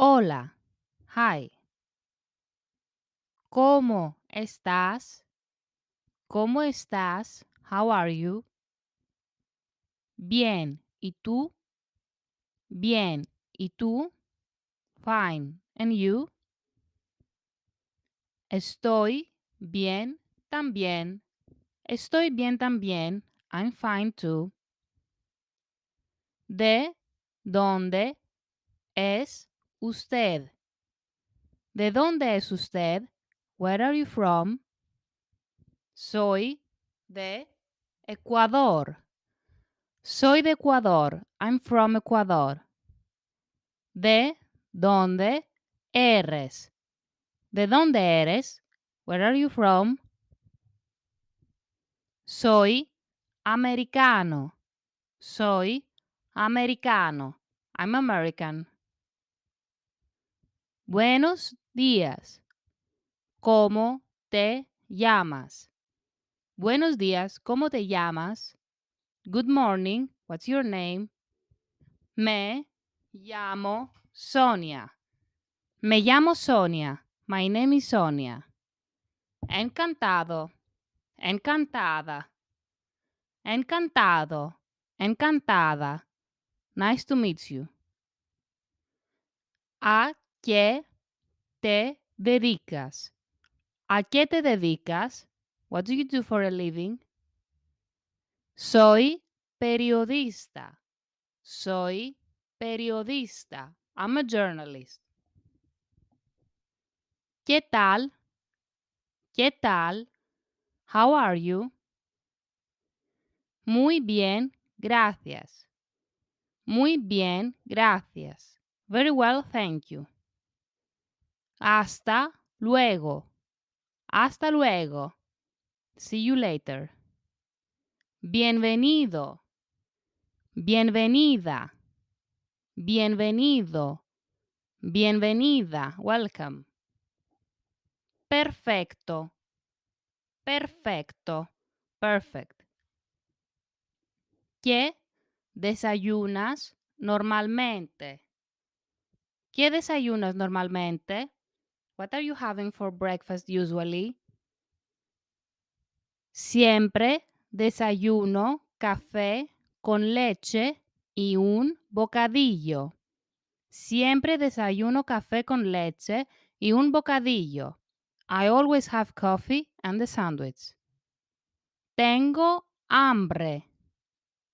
Hola. Hi. ¿Cómo estás? ¿Cómo estás? How are you? Bien. ¿Y tú? Bien. ¿Y tú? Fine. And you? Estoy bien también. Estoy bien también. I'm fine too. ¿De dónde es usted? ¿De dónde es usted? Where are you from? Soy de Ecuador. Soy de Ecuador. I'm from Ecuador. ¿De dónde eres? ¿De dónde eres? Where are you from? Soy americano. Soy americano. I'm American. Buenos días. ¿Cómo te llamas? Buenos días. ¿Cómo te llamas? Good morning. What's your name? Me llamo Sonia. Me llamo Sonia. My name is Sonia. Encantado. Encantada. Encantado. Encantada. Nice to meet you. ¿A qué te dedicas? ¿A qué te dedicas? What do you do for a living? Soy periodista. Soy periodista. I'm a journalist. ¿Qué tal? ¿Qué tal? How are you? Muy bien, gracias. Muy bien, gracias. Very well, thank you. Hasta luego. Hasta luego. See you later. Bienvenido. Bienvenida. Bienvenido. Bienvenida. Welcome. Perfecto. Perfecto. Perfect. ¿Qué desayunas normalmente? ¿Qué desayunas normalmente? What are you having for breakfast usually? Siempre desayuno café con leche y un bocadillo. Siempre desayuno café con leche y un bocadillo. I always have coffee and a sandwich. Tengo hambre.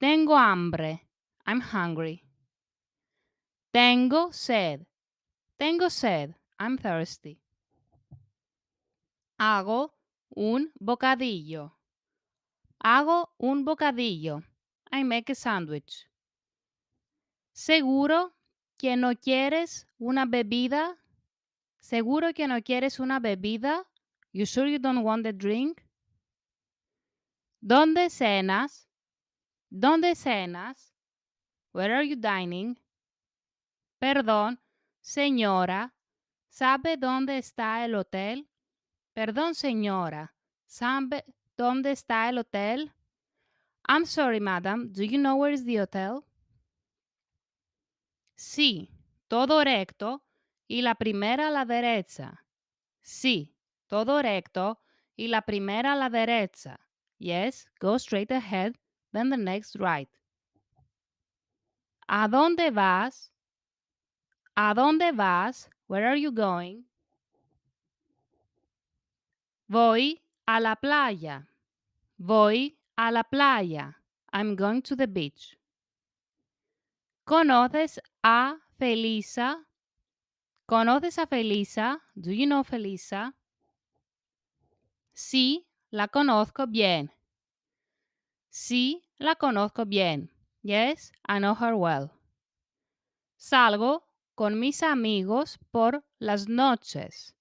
Tengo hambre. I'm hungry. Tengo sed. Tengo sed. I'm thirsty. Hago un bocadillo. Hago un bocadillo. I make a sandwich. ¿Seguro que no quieres una bebida? ¿Seguro que no quieres una bebida? You sure you don't want a drink? ¿Dónde cenas? ¿Dónde cenas? Where are you dining? Perdón, señora, ¿sabe dónde está el hotel? Perdón, señora, ¿sabe dónde está el hotel? I'm sorry, madam, do you know where is the hotel? Sí, todo recto y la primera a la derecha. Sí, todo recto y la primera a la derecha. Yes, go straight ahead, then the next right. ¿A dónde vas? ¿A dónde vas? Where are you going? Voy a la playa. Voy a la playa. I'm going to the beach. ¿Conoces a Felisa? ¿Conoces a Felisa? Do you know Felisa? Sí, la conozco bien. Sí, la conozco bien. Yes, I know her well. Salgo con mis amigos por las noches.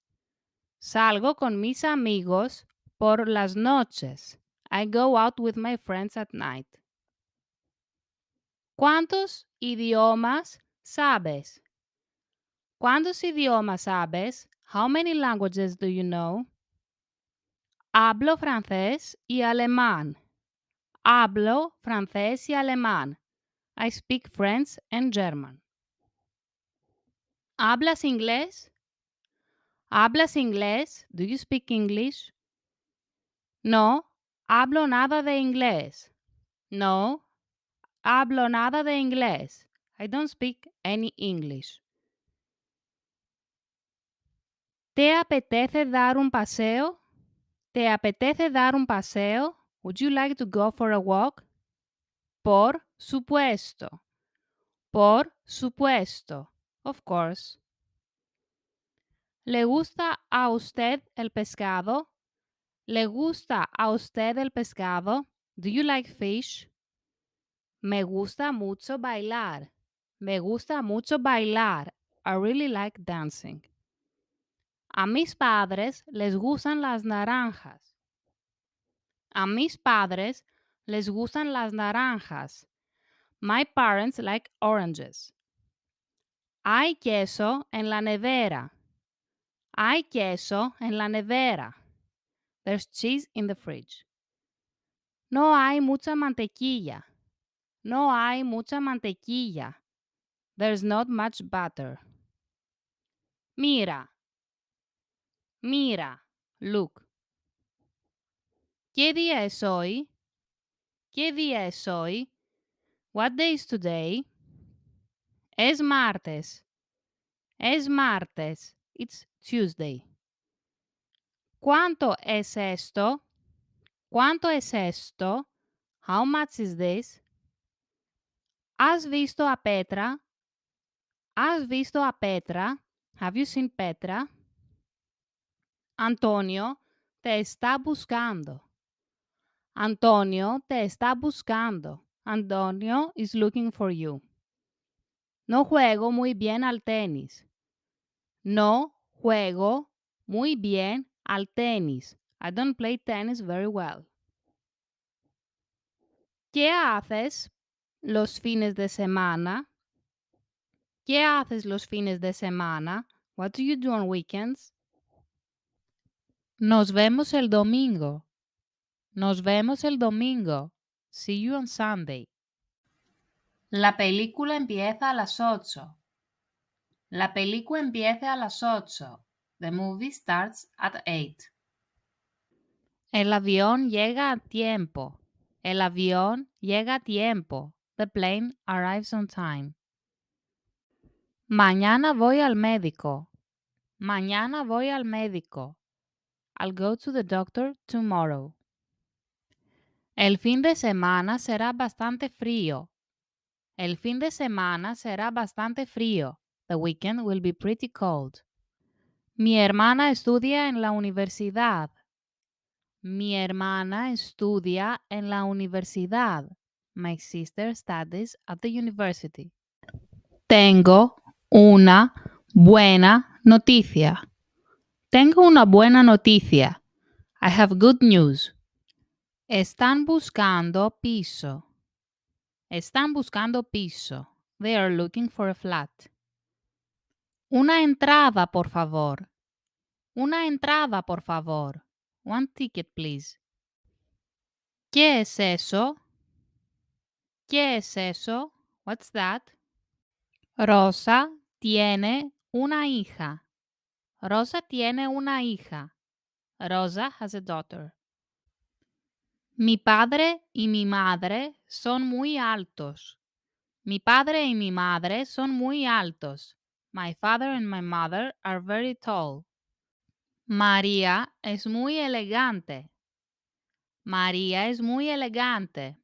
Salgo con mis amigos por las noches. I go out with my friends at night. ¿Cuántos idiomas sabes? ¿Cuántos idiomas sabes? How many languages do you know? Hablo francés y alemán. Hablo francés y alemán. I speak French and German. ¿Hablas inglés? ¿Hablas inglés? Do you speak English? No, hablo nada de inglés. No, hablo nada de inglés. I don't speak any English. ¿Te apetece dar un paseo? ¿Te apetece dar un paseo? Would you like to go for a walk? Por supuesto. Por supuesto. Of course. ¿Le gusta a usted el pescado? ¿Le gusta a usted el pescado? Do you like fish? Me gusta mucho bailar. Me gusta mucho bailar. I really like dancing. A mis padres les gustan las naranjas. A mis padres les gustan las naranjas. My parents like oranges. Hay queso en la nevera. Hay queso en la nevera. There's cheese in the fridge. No hay mucha mantequilla. No hay mucha mantequilla. There's not much butter. Mira. Mira. Look. ¿Qué día es hoy? ¿Qué día es hoy? What day is today? Es martes. Es martes. It's Tuesday. ¿Cuánto es esto? ¿Cuánto es esto? How much is this? ¿Has visto a Petra? ¿Has visto a Petra? Have you seen Petra? Antonio te está buscando. Antonio te está buscando. Antonio is looking for you. No juego muy bien al tenis. No juego muy bien al tenis. I don't play tennis very well. ¿Qué haces los fines de semana? ¿Qué haces los fines de semana? What do you do on weekends? Nos vemos el domingo. Nos vemos el domingo. See you on Sunday. La película empieza a las 8. La película empieza a las 8. The movie starts at 8. El avión llega a tiempo. El avión llega a tiempo. The plane arrives on time. Mañana voy al médico. Mañana voy al médico. I'll go to the doctor tomorrow. El fin de semana será bastante frío. El fin de semana será bastante frío. The weekend will be pretty cold. Mi hermana estudia en la universidad. Mi hermana estudia en la universidad. My sister studies at the university. Tengo una buena noticia. Tengo una buena noticia. I have good news. Están buscando piso. Están buscando piso. They are looking for a flat. Una entrada, por favor. Una entrada, por favor. One ticket, please. ¿Qué es eso? ¿Qué es eso? What's that? Rosa tiene una hija. Rosa tiene una hija. Rosa has a daughter. Mi padre y mi madre son muy altos. Mi padre y mi madre son muy altos. My father and my mother are very tall. María es muy elegante. María es muy elegante.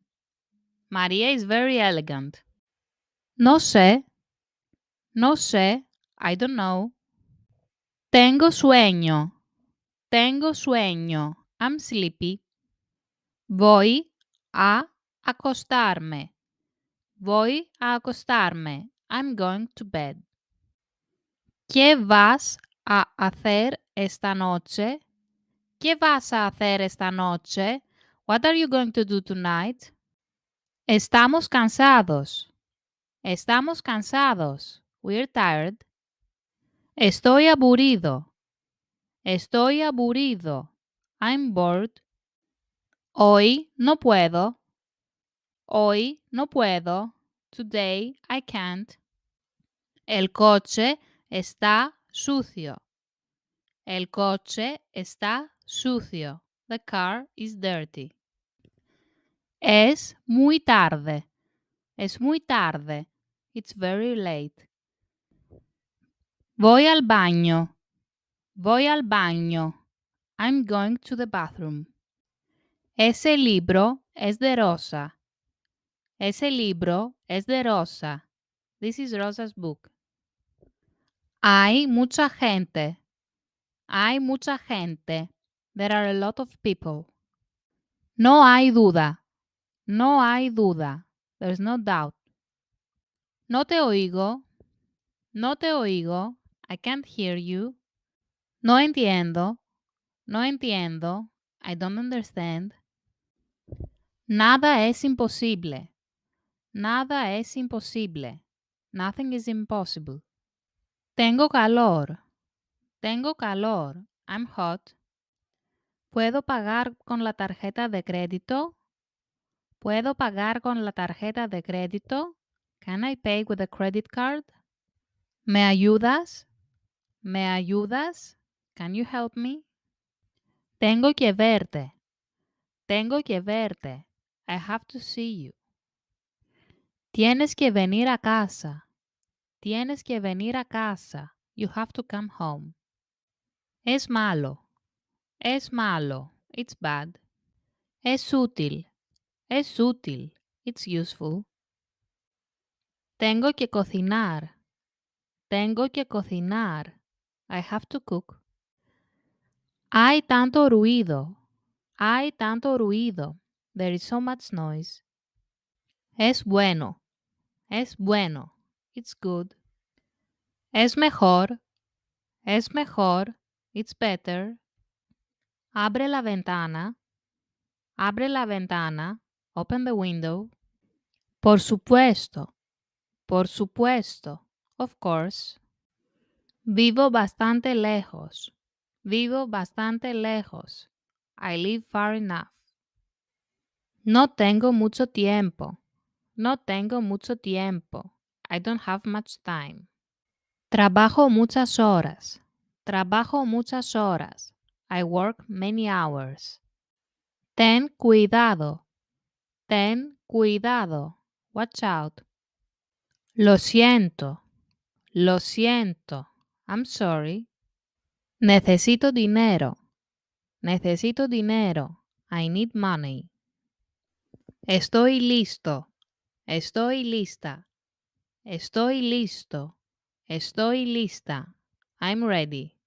María is very elegant. No sé. No sé. I don't know. Tengo sueño. Tengo sueño. I'm sleepy. Voy a acostarme. Voy a acostarme. I'm going to bed. ¿Qué vas a hacer esta noche? ¿Qué vas a hacer esta noche? What are you going to do tonight? Estamos cansados. Estamos cansados. We're tired. Estoy aburrido. Estoy aburrido. I'm bored. Hoy no puedo. Hoy no puedo. Today I can't. El coche está sucio. El coche está sucio. The car is dirty. Es muy tarde. Es muy tarde. It's very late. Voy al baño. Voy al baño. I'm going to the bathroom. Ese libro es de Rosa. Ese libro es de Rosa. This is Rosa's book. Hay mucha gente. Hay mucha gente. There are a lot of people. No hay duda. No hay duda. There's no doubt. No te oigo. No te oigo. I can't hear you. No entiendo. No entiendo. I don't understand. Nada es imposible. Nada es imposible. Nothing is impossible. Tengo calor. Tengo calor. I'm hot. ¿Puedo pagar con la tarjeta de crédito? ¿Puedo pagar con la tarjeta de crédito? Can I pay with a credit card? ¿Me ayudas? ¿Me ayudas? Can you help me? Tengo que verte. Tengo que verte. I have to see you. Tienes que venir a casa. Tienes que venir a casa. You have to come home. Es malo. Es malo. It's bad. Es útil. Es útil. It's useful. Tengo que cocinar. Tengo que cocinar. I have to cook. Hay tanto ruido. Hay tanto ruido. There is so much noise. Es bueno. Es bueno. It's good. Es mejor. Es mejor. It's better. Abre la ventana. Abre la ventana. Open the window. Por supuesto. Por supuesto. Of course. Vivo bastante lejos. Vivo bastante lejos. I live far enough. No tengo mucho tiempo. No tengo mucho tiempo. I don't have much time. Trabajo muchas horas. Trabajo muchas horas. I work many hours. Ten cuidado. Ten cuidado. Watch out. Lo siento. Lo siento. I'm sorry. Necesito dinero. Necesito dinero. I need money. Estoy listo. Estoy lista. Estoy listo. Estoy lista. I'm ready.